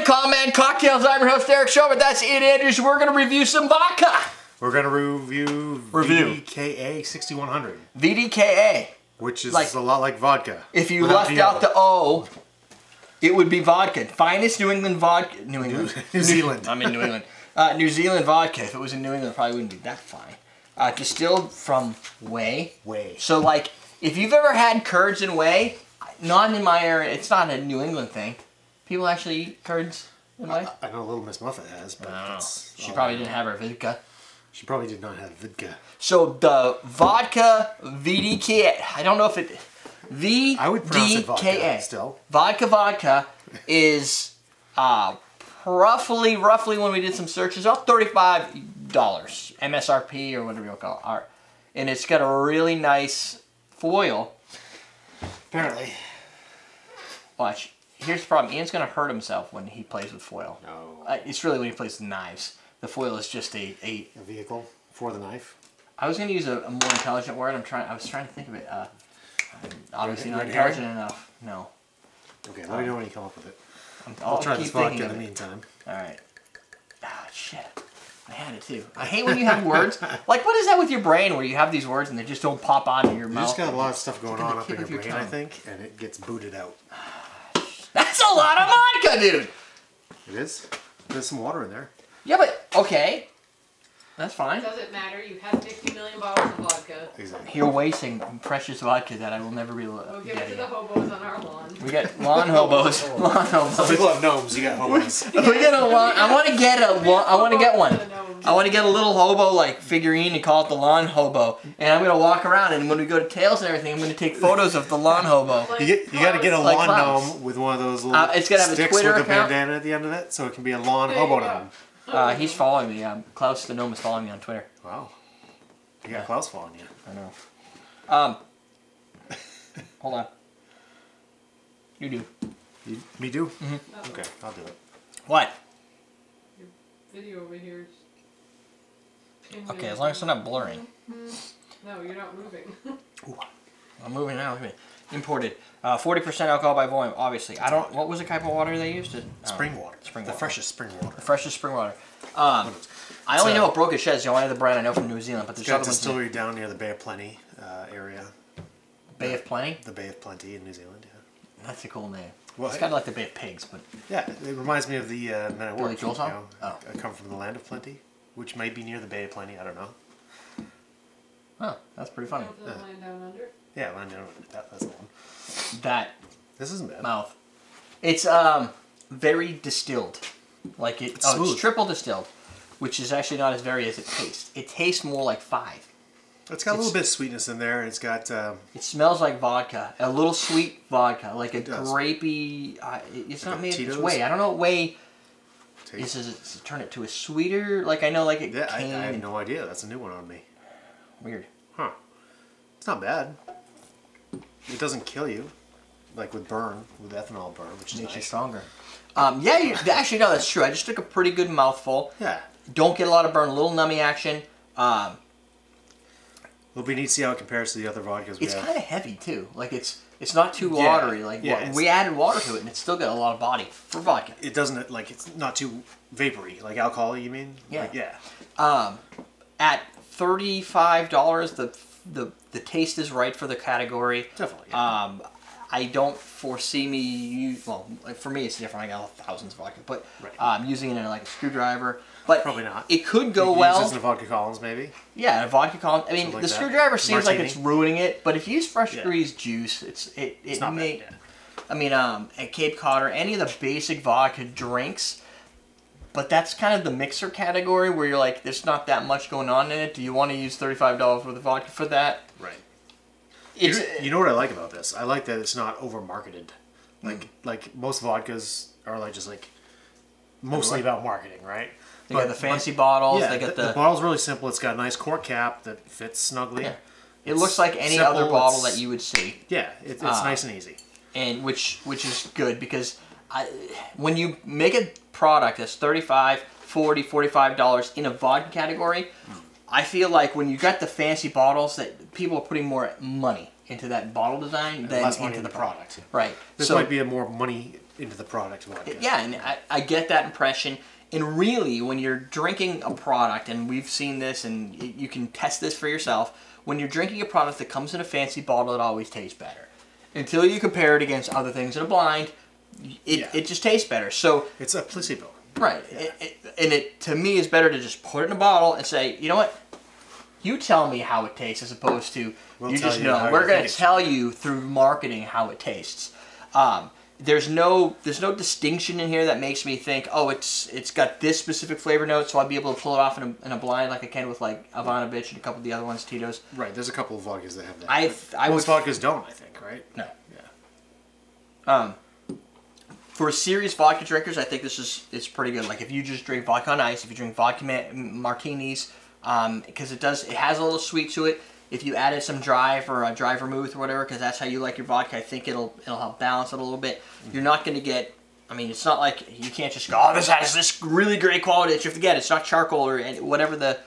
Con Man Cocktails. I'm your host, Derrick Schommer. That's it, Andrews. We're going to review some vodka. We're going to review VDKA 6100. VDKA. Which is a lot like vodka. If you left out the O, it would be vodka. Finest New England vodka. New Zealand. I'm in New England. New Zealand vodka. If it was in New England, it probably wouldn't be that fine. Distilled from whey. Whey. So, like, if you've ever had curds and whey, not in my area, it's not a New England thing. People actually eat curds and whey? I know Little Miss Muffet has, but that's... She probably didn't have her vodka. She probably did not have vodka. So the vodka VDKA, I don't know if it... VDKA. I would pronounce it vodka still. Vodka is roughly when we did some searches, about $35 MSRP or whatever you call it. And it's got a really nice foil. Apparently. Watch. Here's the problem. Ian's going to hurt himself when he plays with foil. No. It's really when he plays with knives. The foil is just a vehicle for the knife. I was going to use a more intelligent word. I was trying to think of it. Obviously not intelligent enough. No. Okay, let me know when you come up with it. I'll try keep this vodka thinking in of the it. meantime. All right. Ah, shit. I had it too. I hate when you have words. Like, what is that with your brain where you have these words and they just don't pop onto your mouth? You just got a lot of stuff going on up in your brain, I think, and it gets booted out. That's a lot of vodka, dude! It is? There's some water in there. Yeah, but, okay. That's fine. Does it matter? You have 50 million bottles of vodka. Exactly. You're wasting precious vodka that I will never be able to We'll give it to the hobos on our lawn. We got lawn hobos. Lawn hobos. Some people have gnomes, you got hobos. We get a lawn. I want to get one. I want to get a little hobo like figurine and call it the lawn hobo. And I'm gonna walk around, and when we go to Tails and everything, I'm gonna take photos of the lawn hobo. You got to get a lawn gnome with one of those little it's gonna have sticks a Twitter with a account. bandana at the end of it, so it can be a lawn hobo gnome. He's following me. Klaus the gnome is following me on Twitter. Wow. You got Klaus following you. I know. Hold on. You do. Me do? Mm-hmm. Okay, I'll do it. What? Your video over here is... Okay, as long as it's not blurring. No, you're not moving. Ooh, I'm moving now. Look at me. Imported. 40% alcohol by volume, obviously. I don't... What was the type of water they used? Spring water. Spring the water. Freshest spring water. The freshest spring water. I only know what Broken Shed is the only other brand I know from New Zealand, but there's got other a ones. distillery down near the Bay of Plenty area. Bay of Plenty? The Bay of Plenty in New Zealand, yeah. That's a cool name. Well, it's kind of like the Bay of Pigs, but... Yeah, it reminds me of the Men at Work. Joel song? I come from the land of plenty, which may be near the Bay of Plenty, I don't know. Huh, that's pretty funny. The land down under? Yeah, land down under. That's the one. This isn't bad. Mouth. It's very distilled. Like it's triple distilled, which is actually not as very as it tastes. It tastes more like 5. It's got a little bit of sweetness in there. It's got... it smells like vodka. A little sweet vodka. Like a grapey... it's not made of its whey. I don't know what whey is. Does it turn it to a sweeter... Like I know like it I have no idea. That's a new one on me. Weird. Huh. It's not bad. It doesn't kill you. Like with ethanol burn, which is makes you nice. stronger. Yeah, actually, no, that's true. I just took a pretty good mouthful. Yeah. Don't get a lot of burn. A little nummy action. It'll be neat to see how it compares to the other vodkas we have. It's kind of heavy too. Like it's not too watery. Like we added water to it, and it's still got a lot of body for vodka. It doesn't it's not too vapory, like alcohol. You mean? Yeah. Like, yeah. At $35, the taste is right for the category. Definitely. Yeah. I don't foresee me for me it's different. I got thousands of vodka, but using it in like a screwdriver. But probably not. It could go well. Use this in a vodka Collins, maybe. Yeah, a vodka Collins. I mean, the screwdriver seems like it's ruining it, but if you use fresh squeezed juice, it's not may. bad, I mean, at Cape Cod or any of the basic vodka drinks. But that's kind of the mixer category where you're like, there's not that much going on in it. Do you want to use $35 worth of vodka for that? Right. You know what I like about this? I like that it's not over marketed. Like most vodkas are mostly about marketing, right? They got the fancy bottles. Yeah, they got the bottle's really simple. It's got a nice cork cap that fits snugly. Yeah. It looks like any other bottle that you would see. Yeah, it's nice and easy. And which is good because when you make a product that's $35, $40, $45 in a vodka category, I feel like when you got the fancy bottles that people are putting more money into that bottle design than less into money in the the product. Right. This might be a more money into the product vodka. Yeah, and I get that impression. And really, when you're drinking a product, and we've seen this, and you can test this for yourself, when you're drinking a product that comes in a fancy bottle, it always tastes better. Until you compare it against other things in a blind, it just tastes better. So it's a placebo. Right. Yeah. And it, to me, is better to just put it in a bottle and say, you know what? You tell me how it tastes, as opposed to you just know. We're going to tell you through marketing how it tastes. There's no distinction in here that makes me think, oh, it's got this specific flavor note, so I'll be able to pull it off in a blind like I can with like Ivanovich and a couple of the other ones, Tito's. Right. There's a couple of vodkas that have that. Most vodkas don't, I think, right? No. Yeah. For serious vodka drinkers, I think this is pretty good. Like if you just drink vodka on ice, if you drink vodka martinis, because it has a little sweet to it. If you added some dry vermouth or whatever, because that's how you like your vodka, I think it'll help balance it a little bit. You're not going to get, I mean, it's not like you can't just go, oh, this has this really great quality that you have to get. It's not charcoal or whatever the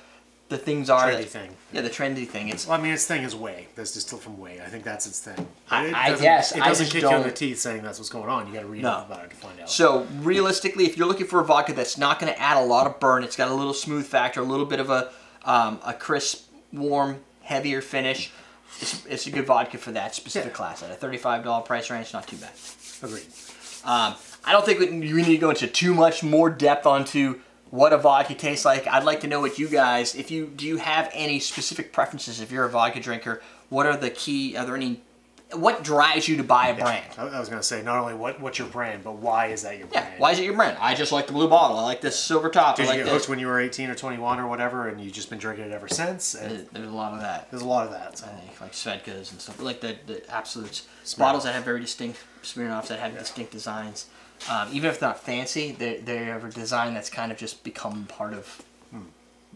things are. Trendy thing. Yeah, the trendy thing. Well, I mean, its thing is whey. That's distilled from whey. I think that's its thing. I guess. It doesn't kick you in the teeth saying that's what's going on. You got to read up about it to find out. So realistically, if you're looking for a vodka that's not going to add a lot of burn, it's got a little smooth factor, a little bit of a crisp, warm, heavier finish. It's a good vodka for that specific class. At a $35 price range, not too bad. Agreed. I don't think we need to go into too much more depth onto what a vodka tastes like. I'd like to know what you guys, do you have any specific preferences if you're a vodka drinker? What are the key, what drives you to buy a brand? I was going to say, not only what's your brand, but why is that your brand? Yeah, why is it your brand? I just like the blue bottle. I like this silver top. Did you get hooked when you were 18 or 21 or whatever, and you've just been drinking it ever since? There's a lot of that. There's a lot of that. So. I think, like Svedkas and stuff. Like the Absolutes. Smirnoff. Bottles that have very distinct, Smirnoffs that have distinct designs. Even if they're not fancy, they have a design that's kind of just become part of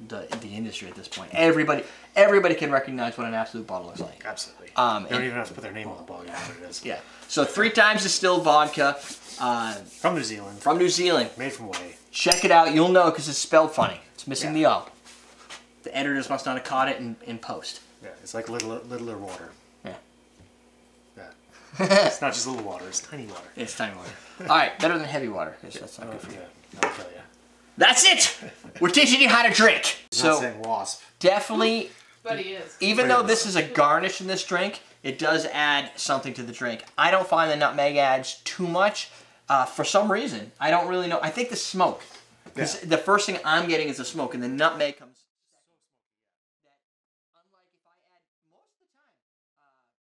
the industry at this point. Everybody can recognize what an Absolute bottle looks like. Absolutely. They don't even have to put their name on the bottle. You know what it is. Yeah. So 3 times distilled vodka. From New Zealand. From New Zealand. Made from whey. Check it out. You'll know because it's spelled funny. It's missing the O. The editors must not have caught it in post. Yeah, it's like littler water. Yeah. Yeah. It's not just little water, it's tiny water. It's tiny water. All right, better than heavy water, because that's not good for you. I'll tell you. That's it! We're teaching you how to drink. Not saying wasp. Definitely, But he is. even though this is a garnish in this drink, it does add something to the drink. I don't find the nutmeg adds too much for some reason. I don't really know. I think the smoke. Because the first thing I'm getting is the smoke, and the nutmeg comes...